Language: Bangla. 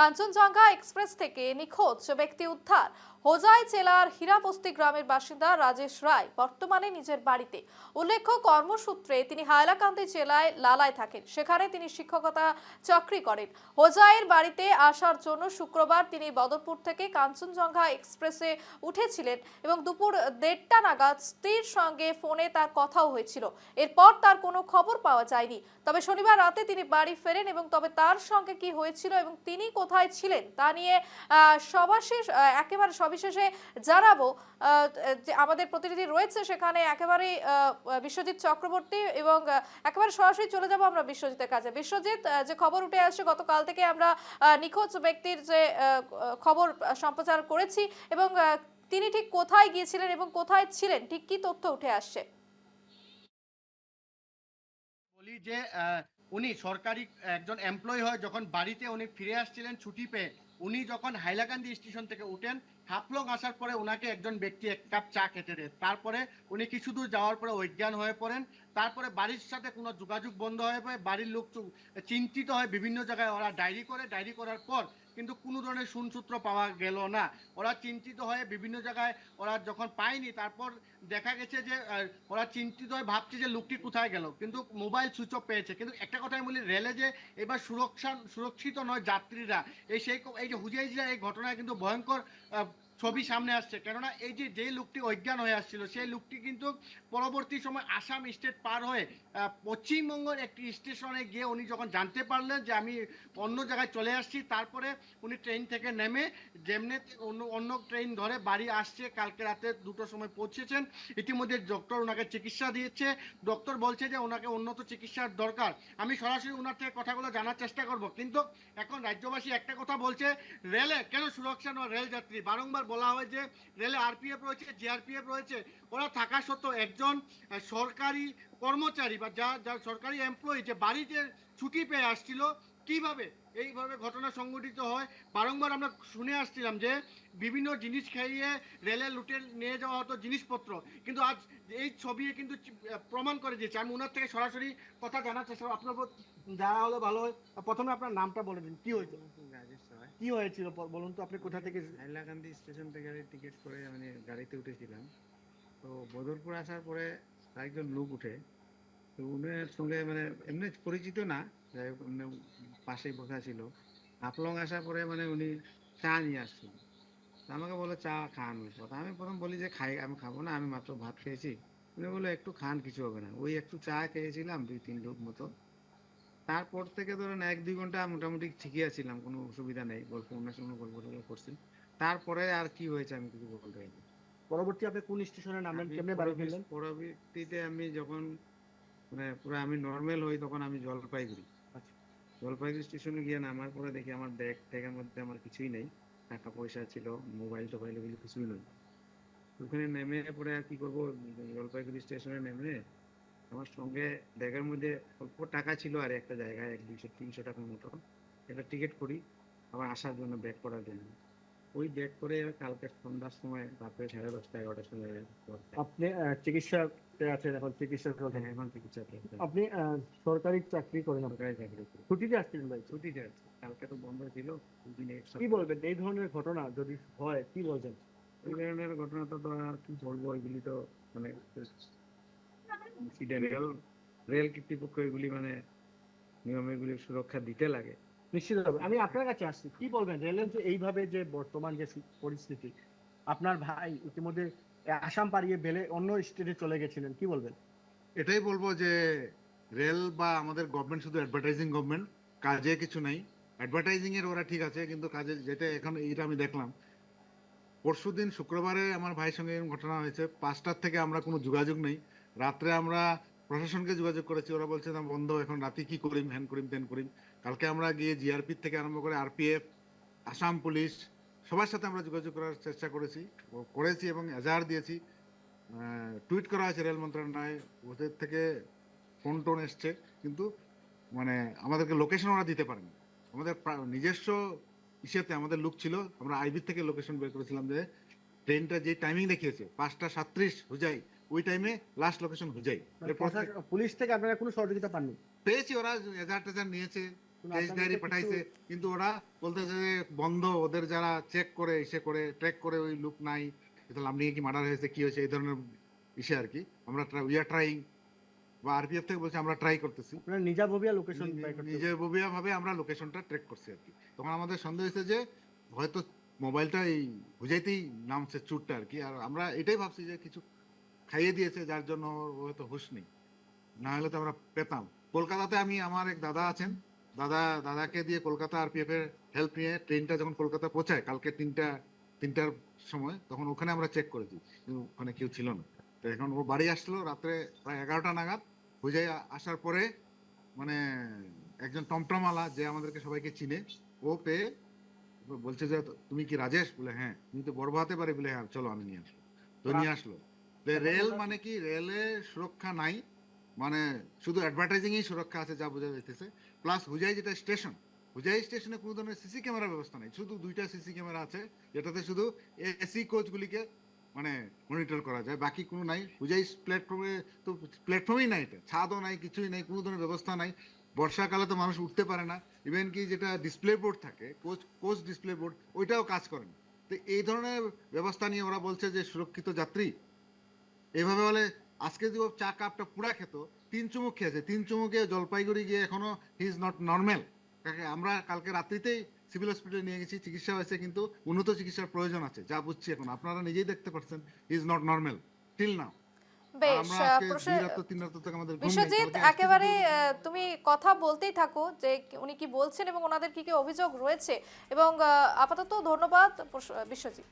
কাঞ্চনজঙ্ঘা এক্সপ্রেস থেকে নিখোঁজ ব্যক্তি উদ্ধার। হোজাই জেলার হীরাবস্তি গ্রামের বাসিন্দা রাজেশ রায় বর্তমানে নিজের বাড়িতে। উল্লেখ্য, কর্মসূত্রে তিনি হাইলাকান্দি জেলায় লালায় থাকেন, সেখানে তিনি শিক্ষকতা চাকরি করেন। হোজাইয়ের বাড়িতে আসার জন্য শুক্রবার তিনি বদরপুর থেকে কাঞ্চনজঙ্ঘা এক্সপ্রেসে উঠেছিলেন এবং দুপুর 1:30 নাগাদ স্ত্রীর সঙ্গে ফোনে তার কথাও হয়েছিল। এরপর তার কোনো খবর পাওয়া যায়নি। তবে শনিবার রাতে তিনি বাড়ি ফেরেন এবং তবে তার সঙ্গে কি হয়েছিল এবং তিনি কোথায় ছিলেন তা নিয়ে একেবারে সবিশেষে জানাবো। যে আমাদের প্রতিনিধি রয়েছে সেখানে একেবারে বিশ্বজিৎ চক্রবর্তী, এবং একেবারে সরাসরি চলে যাব আমরা বিশ্বজিতের কাছে। বিশ্বজিৎ, যে খবর উঠে আসছে গতকাল থেকে আমরা নিখোঁজ ব্যক্তির যে খবর সম্প্রচার করেছি, এবং তিনি ঠিক কোথায় গিয়েছিলেন এবং কোথায় ছিলেন, ঠিক কি তথ্য উঠে আসছে? বলি যে উনি সরকারি একজন এমপ্লয়ি হয়, যখন বাড়িতে উনি ফিরে আসছিলেন ছুটি পেয়ে, উনি যখন হাইলাকান্দি স্টেশন থেকে উঠেন, হাফলং আসার পরে ওনাকে একজন ব্যক্তি এক কাপ চা খেতে দেয়। তারপরে উনি কিছু দূর যাওয়ার পরে অজ্ঞান হয়ে পড়েন। তারপরে বাড়ির সাথে কোনো যোগাযোগ বন্ধ হয়ে পড়ে। বাড়ির লোক চিন্তিত হয়, বিভিন্ন জায়গায় ওরা ডায়েরি করে। ডায়েরি করার পর কিন্তু কোনো ধরনের সুনসূত্র পাওয়া গেল না। ওরা চিন্তিত হয়ে বিভিন্ন জায়গায় ওরা যখন পায়নি, তারপর দেখা গেছে যে ওরা চিন্তিত হয়ে ভাবছে যে লোকটি কোথায় গেল, কিন্তু মোবাইল সুইচ অফ পেয়েছে। কিন্তু একটা কথাই বলি, রেলে যে এবার সুরক্ষিত নয় যাত্রীরা। এই যে হুজাই জেলার এই ঘটনায় কিন্তু ভয়ঙ্কর ছবি সামনে আসছে। কেননা এই যে লোকটি অজ্ঞান হয়ে আসছিল, সেই লোকটি কিন্তু পরবর্তী সময় আসাম স্টেট পার হয়ে পশ্চিমবঙ্গের একটি স্টেশনে গিয়ে উনি যখন জানতে পারলেন যে আমি অন্য জায়গায় চলে আসছি, তারপরে উনি ট্রেন থেকে নেমে যেমনি অন্য ট্রেন ধরে বাড়ি আসছে। কালকে রাতে 2টোর সময় পৌঁছেছেন। ইতিমধ্যে ডক্টর ওনাকে চিকিৎসা দিয়েছে। ডক্টর বলছে যে ওনাকে উন্নত চিকিৎসার দরকার। আমি সরাসরি ওনার থেকে কথাগুলো জানার চেষ্টা করব। কিন্তু এখন রাজ্যবাসী একটা কথা বলছে, রেলে কেন সুরক্ষা নয় রেল যাত্রী? বারংবার বলা হয় যে রেলে আরপিএফ রয়েছে, জিআরপিএফ রয়েছে। ওরা থাকা সত্ত্বেও একজন সরকারি কর্মচারী বা যা সরকারি এমপ্লয়ি যে বাড়িতে ছুটি পেয়ে আসছিল, কিভাবে এইভাবে ঘটনা সংঘটিত হয়? বারংবার আমরা শুনে আসছিলাম যে বিভিন্ন জিনিস খাইয়ে রেলে লুটে নিয়ে যাওয়া হতো জিনিসপত্র, কিন্তু আজ এই ছবি কিন্তু প্রমাণ করে দিয়েছে। আমি ওনার থেকে সরাসরি কথা জানার চেষ্টা করব। আপনার যারা হলে ভালো হয়, প্রথমে আপনার নামটা বলে দিন, কি হয়েছিল? কি হয়েছিল বলুন তো, আপনি কোথা থেকে? হাইলাকান্দি স্টেশন থেকে টিকিট করে মানে গাড়িতে উঠেছিলাম। তো বদরপুর আসার পরে একজন লোক উঠে, তো উনার সঙ্গে মানে এমনি পরিচিত না, যাই হোক এমনি পাশেই বসা ছিল। হাফলং আসার পরে মানে উনি চা নিয়ে আসছিল। আমাকে বললো চা খান। কথা আমি প্রথম বলি যে আমি খাবো না, আমি মাত্র ভাত খেয়েছি। উনি বললো একটু খান, কিছু হবে না। ওই একটু চা খেয়েছিলাম 2-3 ঢোক মতো। তারপর থেকে ধরেন 1-2 ঘন্টা মোটামুটি ঠিকই আছিলাম, কোনো অসুবিধা নেই, গল্প অন্য গল্প করছি। তারপরে আর কি হয়েছে আমি কিছু বলতে পারি না। পরবর্তী আপনি কোন স্টেশনে নামলেন, কেমনে বাড়ি ফিরলেন? পরবর্তীতে আমি যখন মানে পুরো আমি নর্মাল হই, তখন আমি জলপাইগুড়ি স্টেশনে গিয়ে নামার পরে দেখি আমার ব্যাগের মধ্যে আমার কিছুই নেই। টাকা পয়সা ছিল, মোবাইল টোবাইল এগুলো কিছুই নেই। ওখানে নেমে পরে আর কি করবো, জলপাইগুড়ি স্টেশনে নেমে আমার সঙ্গে ব্যাগের মধ্যে অল্প টাকা ছিল, আর একটা জায়গায় 100-200-300 টাকার মতো একটা টিকিট করি আবার আসার জন্য, ব্যাক করার জন্য। ওই ব্যাক করে কালকে সন্ধ্যার সময় রাত্রে 10:30-11টার সময় আপনি চিকিৎসা আছেন এখন? চিকিৎসা চলছে? এখন চিকিৎসা আপনি সরকারি চাকরি করেন? সরকারি চাকরি করি। ছুটিতে আসছিলেন ভাই? ছুটিতে আছে, কালকে তো বন্ধ ছিল। কি বলবেন এই ধরনের ঘটনা যদি হয়, কি বলবেন? এই ধরনের ঘটনা তো আর কি বলবো, এগুলি তো মানে রেল কর্তৃপক্ষ এগুলি মানে নিয়মগুলি সুরক্ষা দিতে লাগে। নিশ্চিতভাবে। আমি আপনার কাছে আসছি, কি বলবেন রেলের যে এইভাবে যে বর্তমান যে পরিস্থিতি, আপনার ভাই ইতিমধ্যে আসাম পাড়িয়ে বেলে অন্য স্টেটে চলে গেছিলেন, কি বলবেন? এটাই বলবো যে রেল বা আমাদের গভর্নমেন্ট শুধু অ্যাডভার্টাইজিং গভর্নমেন্ট, কাজে কিছু নাই। অ্যাডভার্টাইজিং এর ওরা ঠিক আছে, কিন্তু কাজে যেটা এখন এটা আমি দেখলাম পরশুদিন শুক্রবারে আমার ভাইয়ের সঙ্গে এরকম ঘটনা হয়েছে। 5টার থেকে আমরা কোনো যোগাযোগ নেই। রাত্রে আমরা প্রশাসনকে যোগাযোগ করেছি, ওরা বলছে না বন্ধ, এখন রাতে কি করিম, হ্যান করিম তেন করিম। কালকে আমরা গিয়ে জিআরপি থেকে আরম্ভ করে আরপিএফ, আসাম পুলিশ, সবার সাথে আমরা যোগাযোগ করার চেষ্টা করেছি এবং এজাহার দিয়েছি। টুইট করা হয়েছে রেল মন্ত্রণালয়, ওদের থেকে ফোন টোন এসছে, কিন্তু মানে আমাদেরকে লোকেশন ওরা দিতে পারেনি। আমাদের নিজস্ব ইসেতে আমাদের লোক ছিল, আমরা আইবি থেকে লোকেশন বের করেছিলাম যে ট্রেনটা যে টাইমিং দেখিয়েছে 5:37 হুজাই, ওই টাইমে লাস্ট লোকেশন হুজাই। পুলিশ থেকে আপনারা কোনো সহযোগিতা পাননি? পেয়েছি, ওরা এজাহার টেজার নিয়েছে, কেস ডায়েরি পাঠাইছে, কিন্তু ওরা বলতেছে যে বন্ধ, ওদের যারা চেক করে এসে করে ট্র্যাক করে ওই লুক নাই, তাহলে আপনি কি মার্ডার হয়েছে কি হয়েছে এই ধরনের ইসে আর কি। আমরা উই আর ট্রাইং, বা আরপিএফ থেকে বলছে আমরা ট্রাই করতেছি, আপনারা নিজাববিয়া লোকেশন বাই করতে নিজের ববিয়া ভাবে আমরা লোকেশনটা ট্র্যাক করছি আর কি। তখন আমাদের সন্দেহ হয়েছে যে হয়তো মোবাইলটা এই বুঝাইতেই নামছে চুরটা আর কি। আর আমরা এটাই ভাবছি যে কিছু খাইয়ে দিয়েছে যার জন্য ওর হয়তো হুঁশ নেই, না হলে তো আমরা পেতাম। কলকাতাতে আমি, আমার এক দাদা আছেন, দাদাকে দিয়ে কলকাতা আরপিএফ এর হেল্প নিয়ে ট্রেনটা যখন কলকাতা পৌঁছায় কালকে তিনটার সময়, তখন ওখানে আমরা চেক করেছি, কিন্তু ওখানে কেউ ছিল না। তো এখন ও বাড়ি আসলো রাত্রে প্রায় 11টা নাগাদ। হুজাই আসার পরে মানে একজন টমটমওয়ালা যে আমাদেরকে সবাইকে চিনে, ও পেয়ে বলছে যে তুমি কি রাজেশ? বলে হ্যাঁ। তুমি তো বড় হাতে পারি? বলে হ্যাঁ, চলো আমি নিয়ে আসলো। তো নিয়ে আসলো। রেল মানে কি, রেলে সুরক্ষা নাই, মানে শুধু অ্যাডভার্টাইজিং এই সুরক্ষা আছে যা বোঝা যাইতেছে। প্লাস হুজাই যেটা স্টেশন, হুজাই স্টেশনে কোনো ধরনের সিসি ক্যামেরার ব্যবস্থা নাই, শুধু 2টা সিসি ক্যামেরা আছে যেটাতে শুধু এসি কোচগুলিকে মানে মনিটর করা যায়, বাকি কোনো নাই। হুজাই প্ল্যাটফর্মে তো প্ল্যাটফর্মই নাই, এটা ছাদও নাই, কিছুই নাই, কোনো ধরনের ব্যবস্থা নাই। বর্ষাকালে তো মানুষ উঠতে পারে না, ইভেন কি যেটা ডিসপ্লে বোর্ড থাকে, কোচ ডিসপ্লে বোর্ড, ওইটাও কাজ করে না। তো এই ধরনের ব্যবস্থা নিয়ে ওরা বলছে যে সুরক্ষিত যাত্রী। এভাবে বলে আজকে যদি ও চা কাপটা পুরা খেত, 3 চুমুক খেয়েছে, 3 চুমুকে জলপাইগুড়ি গিয়ে এখনো হি ইজ নট নর্মাল। আমরা কালকে রাত্রিতেই সিভিল হসপিটালে নিয়ে গেছি, চিকিৎসা হয়েছে, কিন্তু উন্নত চিকিৎসার প্রয়োজন আছে যা বুঝছি এখন। আপনারা নিজেই দেখতে পাচ্ছেন he is not normal till now. বেশ আমরা আজকে 2 রাত 3 রাত থেকে আমাদের ঘুম নেই। বিশ্বজিৎ, কালকে একেবারে তুমি কথা বলতেই থাকো যে উনি কি বলছেন এবং ওনাদের কি কি অভিযোগ রয়েছে, এবং আপাতত ধন্যবাদ বিশ্বজিৎ।